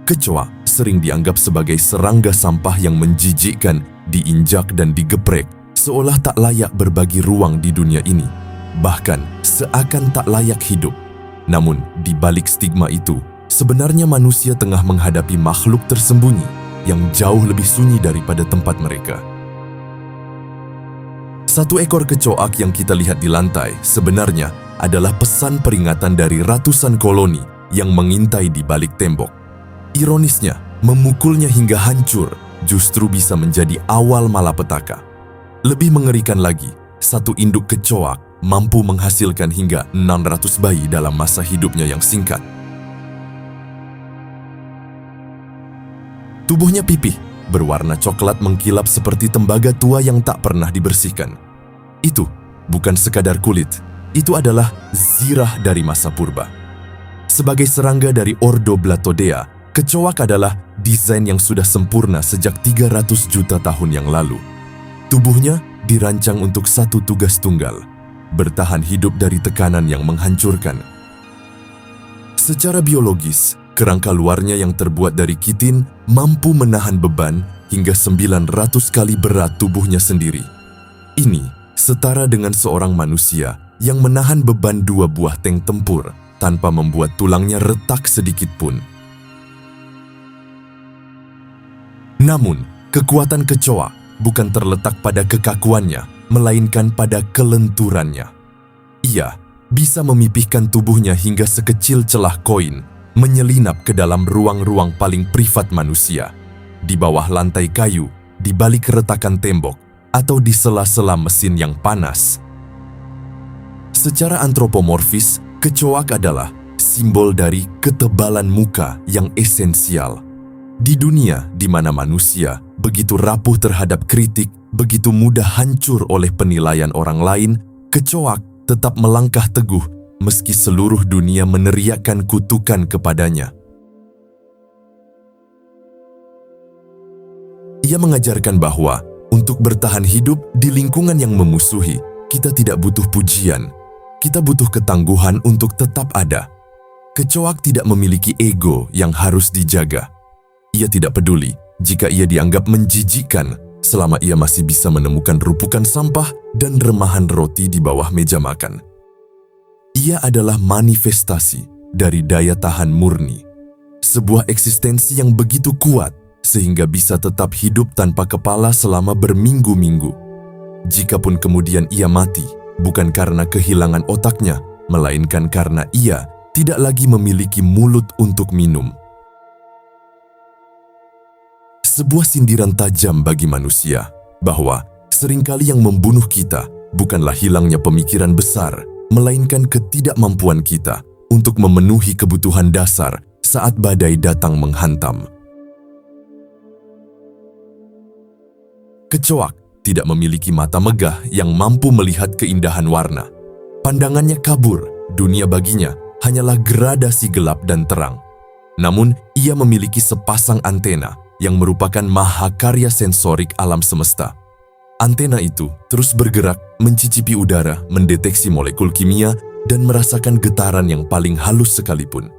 Kecoak sering dianggap sebagai serangga sampah yang menjijikkan, diinjak dan digeprek, seolah tak layak berbagi ruang di dunia ini, bahkan seakan tak layak hidup. Namun, di balik stigma itu, sebenarnya manusia tengah menghadapi makhluk tersembunyi yang jauh lebih sunyi daripada tempat mereka. Satu ekor kecoak yang kita lihat di lantai sebenarnya adalah pesan peringatan dari ratusan koloni yang mengintai di balik tembok. Ironisnya, memukulnya hingga hancur justru bisa menjadi awal malapetaka. Lebih mengerikan lagi, satu induk kecoak mampu menghasilkan hingga 600 bayi dalam masa hidupnya yang singkat. Tubuhnya pipih, berwarna coklat mengkilap seperti tembaga tua yang tak pernah dibersihkan. Itu bukan sekadar kulit, itu adalah zirah dari masa purba. Sebagai serangga dari Ordo Blatodea, kecoak adalah desain yang sudah sempurna sejak 300 juta tahun yang lalu. Tubuhnya dirancang untuk satu tugas tunggal, bertahan hidup dari tekanan yang menghancurkan. Secara biologis, kerangka luarnya yang terbuat dari kitin mampu menahan beban hingga 900 kali berat tubuhnya sendiri. Ini setara dengan seorang manusia yang menahan beban 2 buah tank tempur tanpa membuat tulangnya retak sedikit pun. Namun, kekuatan kecoak bukan terletak pada kekakuannya, melainkan pada kelenturannya. Ia bisa memipihkan tubuhnya hingga sekecil celah koin, menyelinap ke dalam ruang-ruang paling privat manusia, di bawah lantai kayu, di balik retakan tembok, atau di sela-sela mesin yang panas. Secara antropomorfis, kecoak adalah simbol dari ketebalan muka yang esensial. Di dunia di mana manusia begitu rapuh terhadap kritik, begitu mudah hancur oleh penilaian orang lain, kecoak tetap melangkah teguh meski seluruh dunia meneriakkan kutukan kepadanya. Ia mengajarkan bahwa untuk bertahan hidup di lingkungan yang memusuhi, kita tidak butuh pujian. Kita butuh ketangguhan untuk tetap ada. Kecoak tidak memiliki ego yang harus dijaga. Ia tidak peduli jika ia dianggap menjijikkan selama ia masih bisa menemukan rupukan sampah dan remahan roti di bawah meja makan. Ia adalah manifestasi dari daya tahan murni. Sebuah eksistensi yang begitu kuat sehingga bisa tetap hidup tanpa kepala selama berminggu-minggu. Jikapun kemudian ia mati, bukan karena kehilangan otaknya, melainkan karena ia tidak lagi memiliki mulut untuk minum. Sebuah sindiran tajam bagi manusia, bahwa seringkali yang membunuh kita bukanlah hilangnya pemikiran besar, melainkan ketidakmampuan kita untuk memenuhi kebutuhan dasar saat badai datang menghantam. Kecoak tidak memiliki mata megah yang mampu melihat keindahan warna. Pandangannya kabur, dunia baginya hanyalah gradasi gelap dan terang. Namun, ia memiliki sepasang antena yang merupakan mahakarya sensorik alam semesta. Antena itu terus bergerak, mencicipi udara, mendeteksi molekul kimia, dan merasakan getaran yang paling halus sekalipun.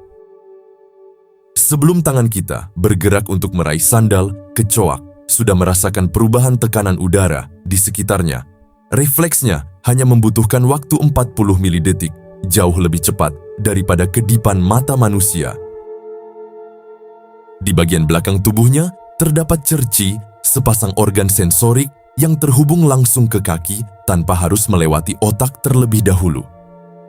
Sebelum tangan kita bergerak untuk meraih sandal, kecoak sudah merasakan perubahan tekanan udara di sekitarnya. Refleksnya hanya membutuhkan waktu 40 milidetik, jauh lebih cepat daripada kedipan mata manusia. Di bagian belakang tubuhnya terdapat cerci, sepasang organ sensorik yang terhubung langsung ke kaki tanpa harus melewati otak terlebih dahulu.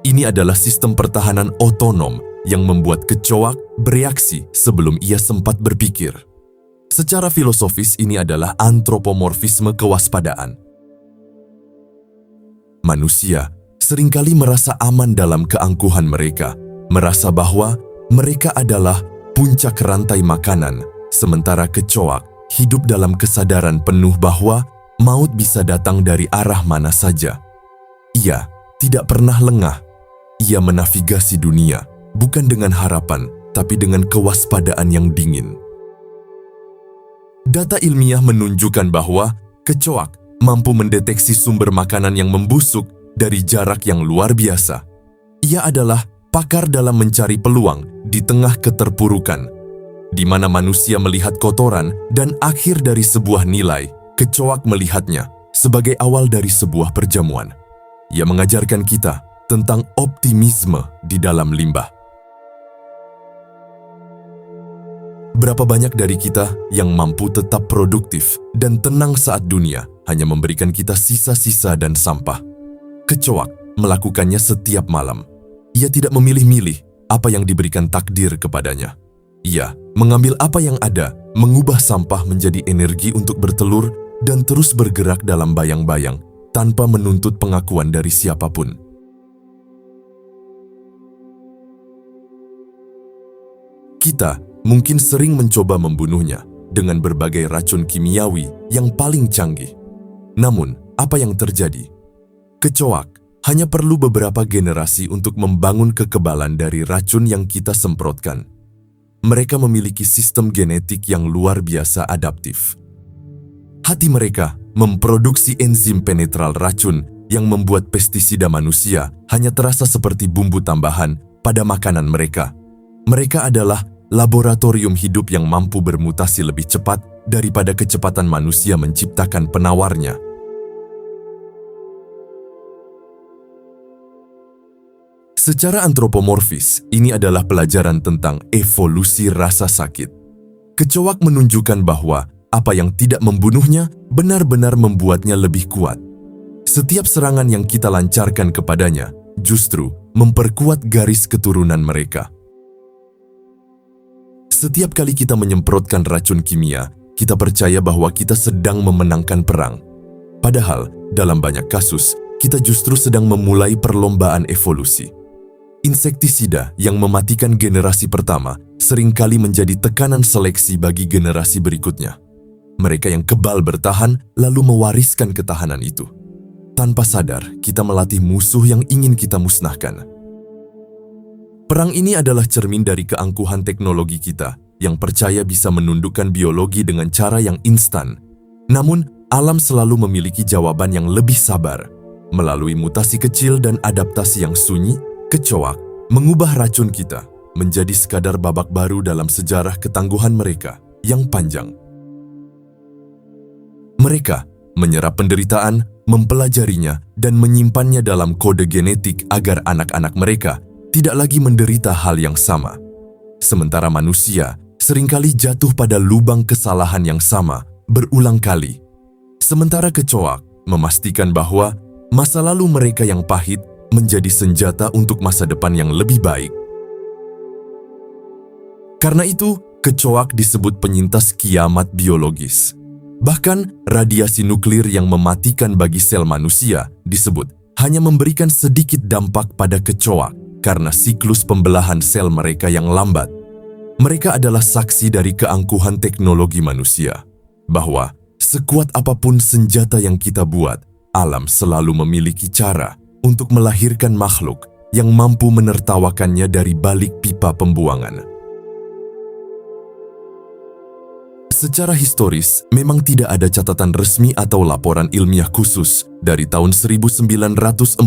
Ini adalah sistem pertahanan otonom yang membuat kecoak bereaksi sebelum ia sempat berpikir. Secara filosofis ini adalah antropomorfisme kewaspadaan. Manusia seringkali merasa aman dalam keangkuhan mereka, merasa bahwa mereka adalah puncak rantai makanan, sementara kecoak hidup dalam kesadaran penuh bahwa maut bisa datang dari arah mana saja. Ia tidak pernah lengah. Ia menavigasi dunia, bukan dengan harapan, tapi dengan kewaspadaan yang dingin. Data ilmiah menunjukkan bahwa kecoak mampu mendeteksi sumber makanan yang membusuk dari jarak yang luar biasa. Ia adalah pakar dalam mencari peluang di tengah keterpurukan. di mana manusia melihat kotoran dan akhir dari sebuah nilai, kecoak melihatnya sebagai awal dari sebuah perjamuan. Ia mengajarkan kita tentang optimisme di dalam limbah. Berapa banyak dari kita yang mampu tetap produktif dan tenang saat dunia hanya memberikan kita sisa-sisa dan sampah? Kecoak melakukannya setiap malam. Ia tidak memilih-milih apa yang diberikan takdir kepadanya. Ia mengambil apa yang ada, mengubah sampah menjadi energi untuk bertelur dan terus bergerak dalam bayang-bayang tanpa menuntut pengakuan dari siapapun. Kita mungkin sering mencoba membunuhnya dengan berbagai racun kimiawi yang paling canggih. Namun, apa yang terjadi? Kecoak hanya perlu beberapa generasi untuk membangun kekebalan dari racun yang kita semprotkan. Mereka memiliki sistem genetik yang luar biasa adaptif. Hati mereka memproduksi enzim penetral racun yang membuat pestisida manusia hanya terasa seperti bumbu tambahan pada makanan mereka. Mereka adalah laboratorium hidup yang mampu bermutasi lebih cepat daripada kecepatan manusia menciptakan penawarnya. Secara antropomorfis, ini adalah pelajaran tentang evolusi rasa sakit. Kecoak menunjukkan bahwa apa yang tidak membunuhnya benar-benar membuatnya lebih kuat. Setiap serangan yang kita lancarkan kepadanya justru memperkuat garis keturunan mereka. Setiap kali kita menyemprotkan racun kimia, kita percaya bahwa kita sedang memenangkan perang. Padahal, dalam banyak kasus, kita justru sedang memulai perlombaan evolusi. Insektisida yang mematikan generasi pertama seringkali menjadi tekanan seleksi bagi generasi berikutnya. Mereka yang kebal bertahan lalu mewariskan ketahanan itu. Tanpa sadar, kita melatih musuh yang ingin kita musnahkan. Perang ini adalah cermin dari keangkuhan teknologi kita yang percaya bisa menundukkan biologi dengan cara yang instan. Namun, alam selalu memiliki jawaban yang lebih sabar. Melalui mutasi kecil dan adaptasi yang sunyi, kecoak mengubah racun kita menjadi sekadar babak baru dalam sejarah ketangguhan mereka yang panjang. Mereka menyerap penderitaan, mempelajarinya, dan menyimpannya dalam kode genetik agar anak-anak mereka tidak lagi menderita hal yang sama. Sementara manusia seringkali jatuh pada lubang kesalahan yang sama berulang kali. Sementara kecoak memastikan bahwa masa lalu mereka yang pahit menjadi senjata untuk masa depan yang lebih baik. Karena itu, kecoak disebut penyintas kiamat biologis. Bahkan, radiasi nuklir yang mematikan bagi sel manusia disebut hanya memberikan sedikit dampak pada kecoak karena siklus pembelahan sel mereka yang lambat. Mereka adalah saksi dari keangkuhan teknologi manusia, bahwa sekuat apapun senjata yang kita buat, alam selalu memiliki cara untuk melahirkan makhluk yang mampu menertawakannya dari balik pipa pembuangan. Secara historis, memang tidak ada catatan resmi atau laporan ilmiah khusus dari tahun 1945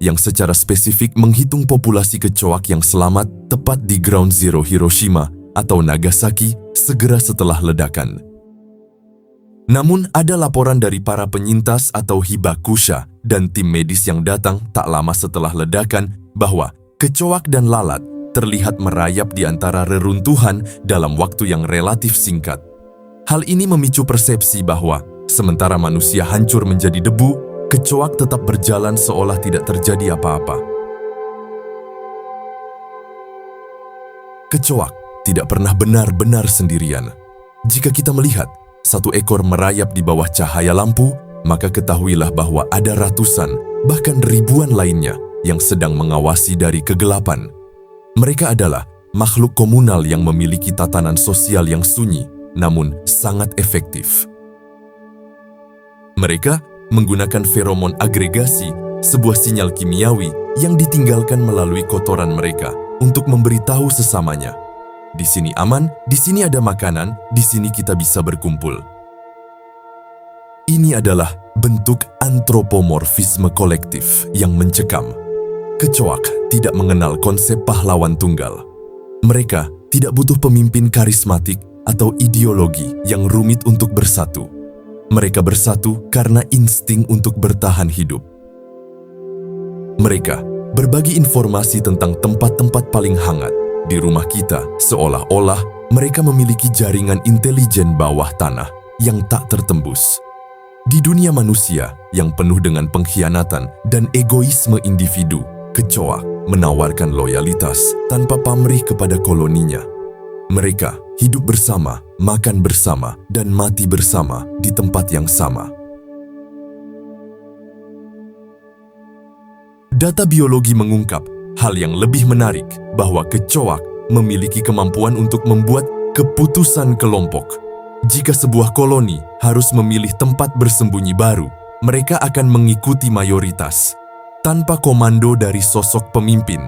yang secara spesifik menghitung populasi kecoak yang selamat tepat di Ground Zero Hiroshima atau Nagasaki segera setelah ledakan. Namun, ada laporan dari para penyintas atau hibakusha dan tim medis yang datang tak lama setelah ledakan bahwa kecoak dan lalat terlihat merayap di antara reruntuhan dalam waktu yang relatif singkat. Hal ini memicu persepsi bahwa sementara manusia hancur menjadi debu, kecoak tetap berjalan seolah tidak terjadi apa-apa. Kecoak tidak pernah benar-benar sendirian. Jika kita melihat satu ekor merayap di bawah cahaya lampu, maka ketahuilah bahwa ada ratusan, bahkan ribuan lainnya yang sedang mengawasi dari kegelapan. Mereka adalah makhluk komunal yang memiliki tatanan sosial yang sunyi, namun sangat efektif. Mereka menggunakan feromon agregasi, sebuah sinyal kimiawi yang ditinggalkan melalui kotoran mereka untuk memberitahu sesamanya. Di sini aman, di sini ada makanan, di sini kita bisa berkumpul. Ini adalah bentuk antropomorfisme kolektif yang mencekam. Kecoak tidak mengenal konsep pahlawan tunggal. Mereka tidak butuh pemimpin karismatik atau ideologi yang rumit untuk bersatu. Mereka bersatu karena insting untuk bertahan hidup. Mereka berbagi informasi tentang tempat-tempat paling hangat di rumah kita, seolah-olah mereka memiliki jaringan intelijen bawah tanah yang tak tertembus. Di dunia manusia yang penuh dengan pengkhianatan dan egoisme individu, kecoak menawarkan loyalitas tanpa pamrih kepada koloninya. Mereka hidup bersama, makan bersama, dan mati bersama di tempat yang sama. Data biologi mengungkap hal yang lebih menarik, bahwa kecoak memiliki kemampuan untuk membuat keputusan kelompok. Jika sebuah koloni harus memilih tempat bersembunyi baru, mereka akan mengikuti mayoritas, tanpa komando dari sosok pemimpin.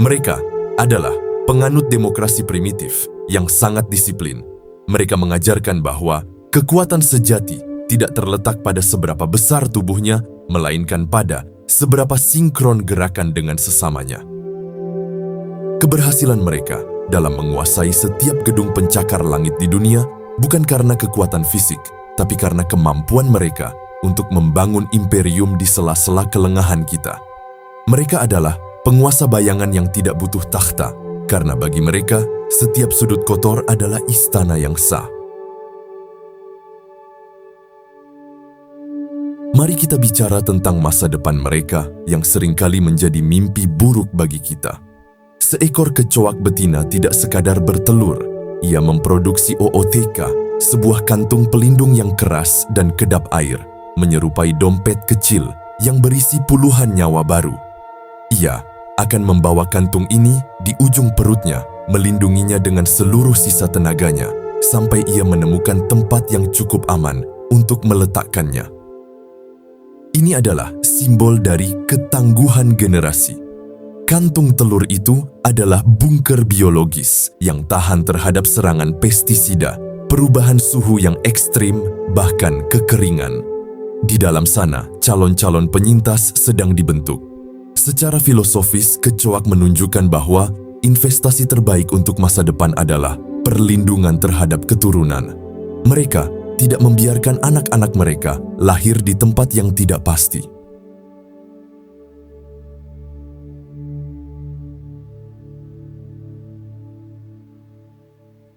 Mereka adalah penganut demokrasi primitif yang sangat disiplin. Mereka mengajarkan bahwa kekuatan sejati tidak terletak pada seberapa besar tubuhnya, melainkan pada seberapa sinkron gerakan dengan sesamanya. Keberhasilan mereka dalam menguasai setiap gedung pencakar langit di dunia bukan karena kekuatan fisik, tapi karena kemampuan mereka untuk membangun imperium di sela-sela kelengahan kita. Mereka adalah penguasa bayangan yang tidak butuh takhta, karena bagi mereka, setiap sudut kotor adalah istana yang sah. Mari kita bicara tentang masa depan mereka yang seringkali menjadi mimpi buruk bagi kita. Seekor kecoak betina tidak sekadar bertelur, ia memproduksi OOTK, sebuah kantung pelindung yang keras dan kedap air, menyerupai dompet kecil yang berisi puluhan nyawa baru. Ia akan membawa kantung ini di ujung perutnya, melindunginya dengan seluruh sisa tenaganya, sampai ia menemukan tempat yang cukup aman untuk meletakkannya. Ini adalah simbol dari ketangguhan generasi. Kantung telur itu adalah bunker biologis yang tahan terhadap serangan pestisida, perubahan suhu yang ekstrim, bahkan kekeringan. Di dalam sana, calon-calon penyintas sedang dibentuk. Secara filosofis, kecoak menunjukkan bahwa investasi terbaik untuk masa depan adalah perlindungan terhadap keturunan. Mereka tidak membiarkan anak-anak mereka lahir di tempat yang tidak pasti.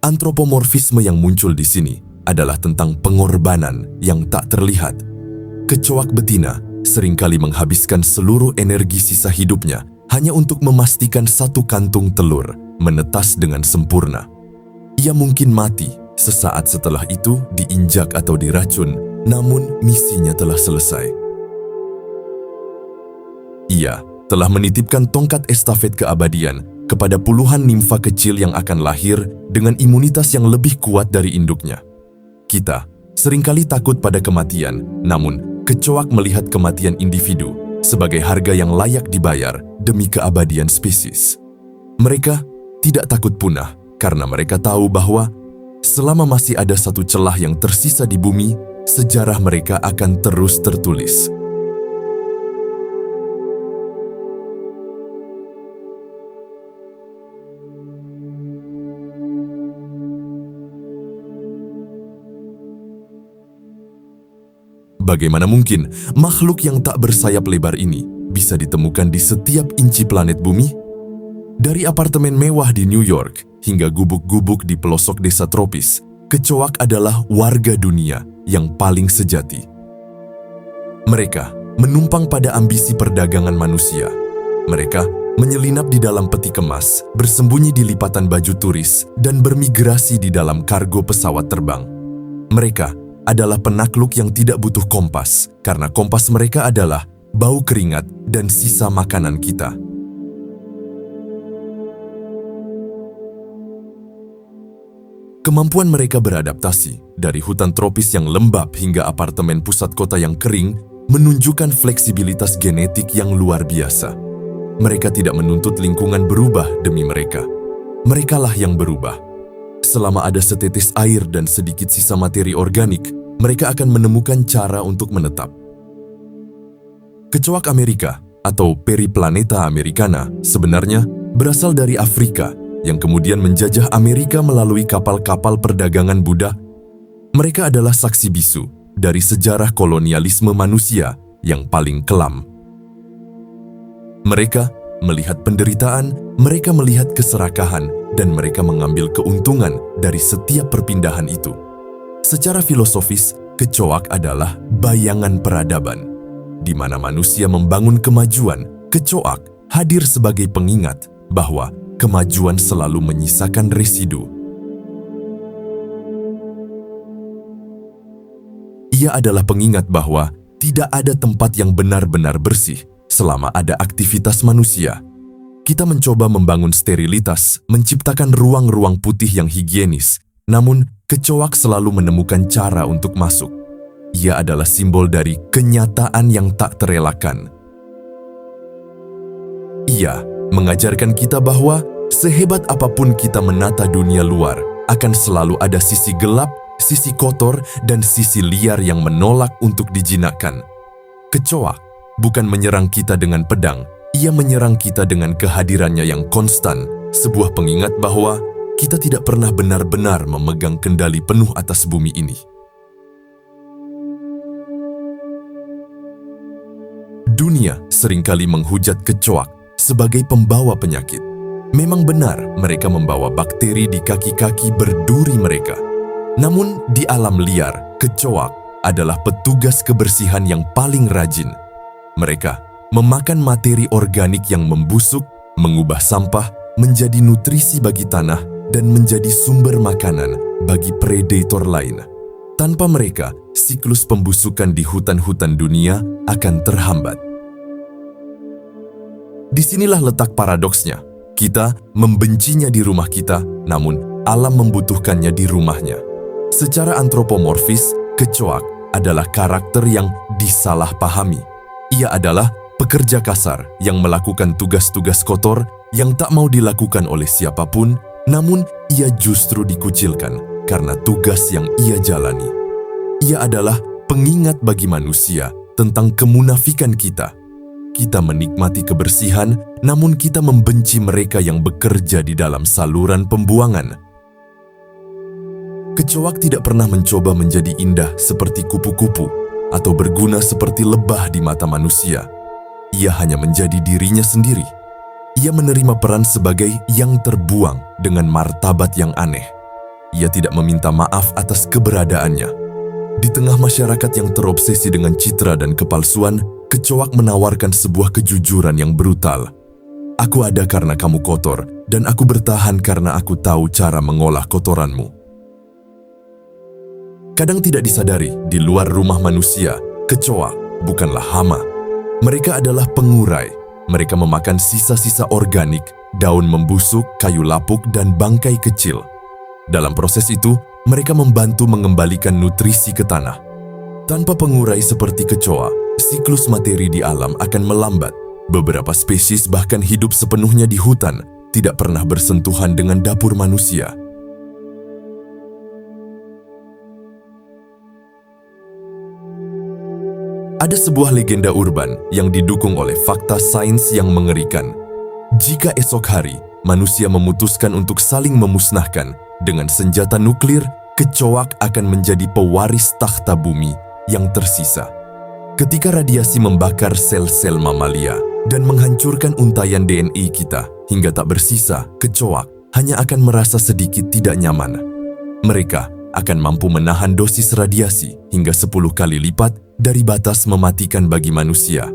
Antropomorfisme yang muncul di sini adalah tentang pengorbanan yang tak terlihat. Kecoak betina seringkali menghabiskan seluruh energi sisa hidupnya hanya untuk memastikan satu kantung telur menetas dengan sempurna. Ia mungkin mati sesaat setelah itu diinjak atau diracun, namun misinya telah selesai. Ia telah menitipkan tongkat estafet keabadian kepada puluhan nimfa kecil yang akan lahir dengan imunitas yang lebih kuat dari induknya. Kita seringkali takut pada kematian, namun kecoak melihat kematian individu sebagai harga yang layak dibayar demi keabadian spesies. Mereka tidak takut punah karena mereka tahu bahwa selama masih ada satu celah yang tersisa di bumi, sejarah mereka akan terus tertulis. Bagaimana mungkin makhluk yang tak bersayap lebar ini bisa ditemukan di setiap inci planet bumi? Dari apartemen mewah di New York hingga gubuk-gubuk di pelosok desa tropis, kecoak adalah warga dunia yang paling sejati. Mereka menumpang pada ambisi perdagangan manusia. Mereka menyelinap di dalam peti kemas, bersembunyi di lipatan baju turis, dan bermigrasi di dalam kargo pesawat terbang. Mereka adalah penakluk yang tidak butuh kompas, karena kompas mereka adalah bau keringat dan sisa makanan kita. Kemampuan mereka beradaptasi dari hutan tropis yang lembab hingga apartemen pusat kota yang kering menunjukkan fleksibilitas genetik yang luar biasa. Mereka tidak menuntut lingkungan berubah demi mereka. Merekalah yang berubah. Selama ada setetes air dan sedikit sisa materi organik, mereka akan menemukan cara untuk menetap. Kecoak Amerika atau Periplaneta americana sebenarnya berasal dari Afrika yang kemudian menjajah Amerika melalui kapal-kapal perdagangan budak. Mereka adalah saksi bisu dari sejarah kolonialisme manusia yang paling kelam. Mereka melihat penderitaan, mereka melihat keserakahan, dan mereka mengambil keuntungan dari setiap perpindahan itu. Secara filosofis, kecoak adalah bayangan peradaban. Di mana manusia membangun kemajuan, kecoak hadir sebagai pengingat bahwa kemajuan selalu menyisakan residu. Ia adalah pengingat bahwa tidak ada tempat yang benar-benar bersih selama ada aktivitas manusia. Kita mencoba membangun sterilitas, menciptakan ruang-ruang putih yang higienis, namun kecoak selalu menemukan cara untuk masuk. Ia adalah simbol dari kenyataan yang tak terelakkan. Ia mengajarkan kita bahwa sehebat apapun kita menata dunia luar, akan selalu ada sisi gelap, sisi kotor, dan sisi liar yang menolak untuk dijinakkan. Kecoak bukan menyerang kita dengan pedang, ia menyerang kita dengan kehadirannya yang konstan, sebuah pengingat bahwa kita tidak pernah benar-benar memegang kendali penuh atas bumi ini. Dunia seringkali menghujat kecoak sebagai pembawa penyakit. Memang benar mereka membawa bakteri di kaki-kaki berduri mereka. Namun di alam liar, kecoak adalah petugas kebersihan yang paling rajin. Mereka memakan materi organik yang membusuk, mengubah sampah menjadi nutrisi bagi tanah, dan menjadi sumber makanan bagi predator lain. Tanpa mereka, siklus pembusukan di hutan-hutan dunia akan terhambat. Disinilah letak paradoksnya. Kita membencinya di rumah kita, namun alam membutuhkannya di rumahnya. Secara antropomorfis, kecoak adalah karakter yang disalahpahami. Ia adalah pekerja kasar yang melakukan tugas-tugas kotor yang tak mau dilakukan oleh siapapun, namun ia justru dikucilkan karena tugas yang ia jalani. Ia adalah pengingat bagi manusia tentang kemunafikan kita. Kita menikmati kebersihan, namun kita membenci mereka yang bekerja di dalam saluran pembuangan. Kecoak tidak pernah mencoba menjadi indah seperti kupu-kupu atau berguna seperti lebah di mata manusia. Ia hanya menjadi dirinya sendiri. Ia menerima peran sebagai yang terbuang dengan martabat yang aneh. Ia tidak meminta maaf atas keberadaannya. Di tengah masyarakat yang terobsesi dengan citra dan kepalsuan, kecoak menawarkan sebuah kejujuran yang brutal. Aku ada karena kamu kotor, dan aku bertahan karena aku tahu cara mengolah kotoranmu. Kadang tidak disadari, di luar rumah manusia, kecoak bukanlah hama. Mereka adalah pengurai. Mereka memakan sisa-sisa organik, daun membusuk, kayu lapuk, dan bangkai kecil. Dalam proses itu, mereka membantu mengembalikan nutrisi ke tanah. Tanpa pengurai seperti kecoa, siklus materi di alam akan melambat. Beberapa spesies bahkan hidup sepenuhnya di hutan, tidak pernah bersentuhan dengan dapur manusia. Ada sebuah legenda urban yang didukung oleh fakta sains yang mengerikan. Jika esok hari manusia memutuskan untuk saling memusnahkan dengan senjata nuklir, kecoak akan menjadi pewaris takhta bumi yang tersisa. Ketika radiasi membakar sel-sel mamalia dan menghancurkan untayan DNA kita hingga tak bersisa, kecoak hanya akan merasa sedikit tidak nyaman. Mereka akan mampu menahan dosis radiasi hingga 10 kali lipat dari batas mematikan bagi manusia.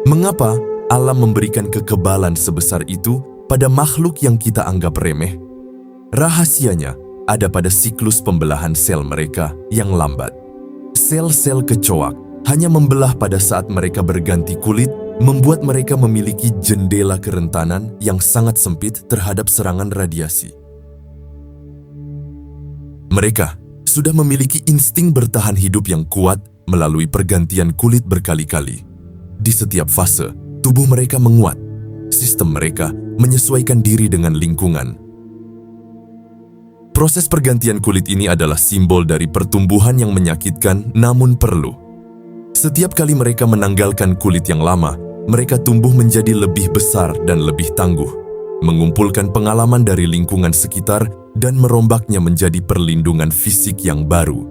Mengapa alam memberikan kekebalan sebesar itu pada makhluk yang kita anggap remeh? Rahasianya ada pada siklus pembelahan sel mereka yang lambat. Sel-sel kecoak hanya membelah pada saat mereka berganti kulit, membuat mereka memiliki jendela kerentanan yang sangat sempit terhadap serangan radiasi. Mereka sudah memiliki insting bertahan hidup yang kuat melalui pergantian kulit berkali-kali. Di setiap fase, tubuh mereka menguat. Sistem mereka menyesuaikan diri dengan lingkungan. Proses pergantian kulit ini adalah simbol dari pertumbuhan yang menyakitkan namun perlu. Setiap kali mereka menanggalkan kulit yang lama, mereka tumbuh menjadi lebih besar dan lebih tangguh, mengumpulkan pengalaman dari lingkungan sekitar dan merombaknya menjadi perlindungan fisik yang baru.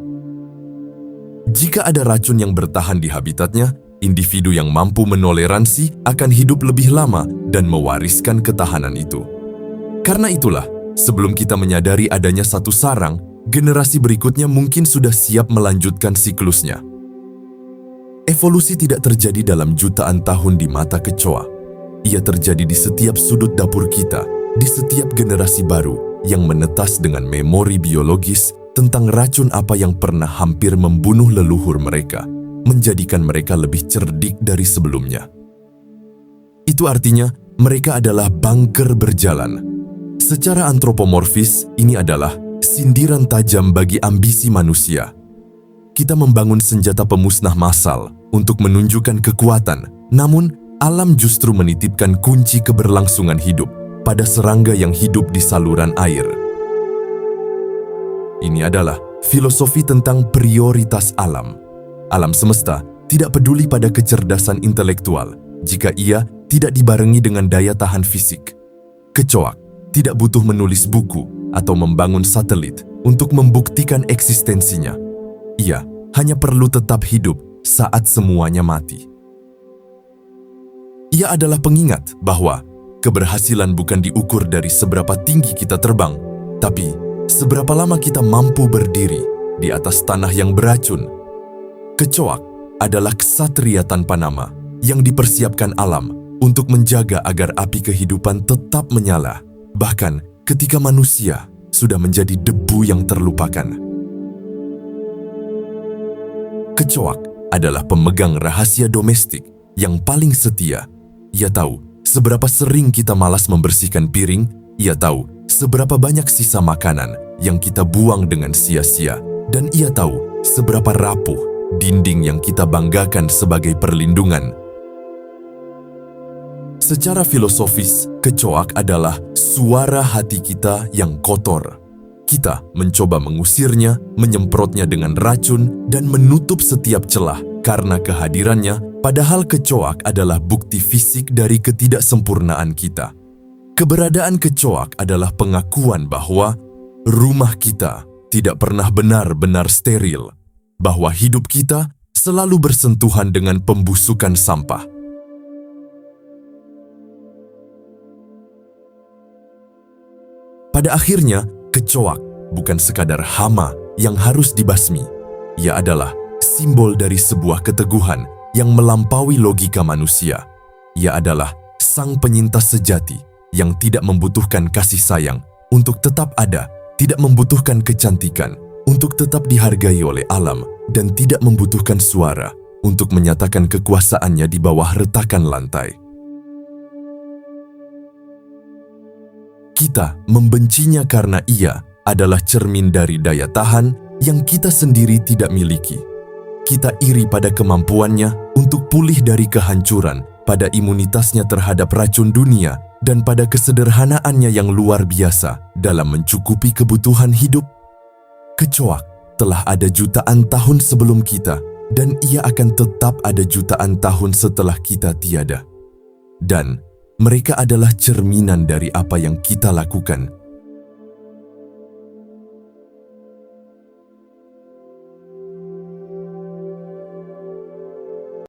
Jika ada racun yang bertahan di habitatnya, individu yang mampu menoleransi akan hidup lebih lama dan mewariskan ketahanan itu. Karena itulah, sebelum kita menyadari adanya satu sarang, generasi berikutnya mungkin sudah siap melanjutkan siklusnya. Evolusi tidak terjadi dalam jutaan tahun di mata kecoa. Ia terjadi di setiap sudut dapur kita, di setiap generasi baru yang menetas dengan memori biologis tentang racun apa yang pernah hampir membunuh leluhur mereka, menjadikan mereka lebih cerdik dari sebelumnya. Itu artinya mereka adalah bunker berjalan. Secara antropomorfis, ini adalah sindiran tajam bagi ambisi manusia. Kita membangun senjata pemusnah massal untuk menunjukkan kekuatan, namun alam justru menitipkan kunci keberlangsungan hidup pada serangga yang hidup di saluran air. Ini adalah filosofi tentang prioritas alam. Alam semesta tidak peduli pada kecerdasan intelektual jika ia tidak dibarengi dengan daya tahan fisik. Kecoak tidak butuh menulis buku atau membangun satelit untuk membuktikan eksistensinya. Ia hanya perlu tetap hidup saat semuanya mati. Ia adalah pengingat bahwa keberhasilan bukan diukur dari seberapa tinggi kita terbang, tapi seberapa lama kita mampu berdiri di atas tanah yang beracun. Kecoak adalah ksatria tanpa nama yang dipersiapkan alam untuk menjaga agar api kehidupan tetap menyala, bahkan ketika manusia sudah menjadi debu yang terlupakan. Kecoak adalah pemegang rahasia domestik yang paling setia. Ia tahu seberapa sering kita malas membersihkan piring, ia tahu seberapa banyak sisa makanan yang kita buang dengan sia-sia, dan ia tahu seberapa rapuh dinding yang kita banggakan sebagai perlindungan. Secara filosofis, kecoak adalah suara hati kita yang kotor. Kita mencoba mengusirnya, menyemprotnya dengan racun, dan menutup setiap celah karena kehadirannya, padahal kecoak adalah bukti fisik dari ketidaksempurnaan kita. Keberadaan kecoak adalah pengakuan bahwa rumah kita tidak pernah benar-benar steril, bahwa hidup kita selalu bersentuhan dengan pembusukan sampah. Pada akhirnya, kecoak bukan sekadar hama yang harus dibasmi. Ia adalah simbol dari sebuah keteguhan yang melampaui logika manusia. Ia adalah sang penyintas sejati yang tidak membutuhkan kasih sayang untuk tetap ada, tidak membutuhkan kecantikan untuk tetap dihargai oleh alam, dan tidak membutuhkan suara untuk menyatakan kekuasaannya di bawah retakan lantai. Kita membencinya karena ia adalah cermin dari daya tahan yang kita sendiri tidak miliki. Kita iri pada kemampuannya untuk pulih dari kehancuran, pada imunitasnya terhadap racun dunia, dan pada kesederhanaannya yang luar biasa dalam mencukupi kebutuhan hidup. Kecoak telah ada jutaan tahun sebelum kita, dan ia akan tetap ada jutaan tahun setelah kita tiada. Dan mereka adalah cerminan dari apa yang kita lakukan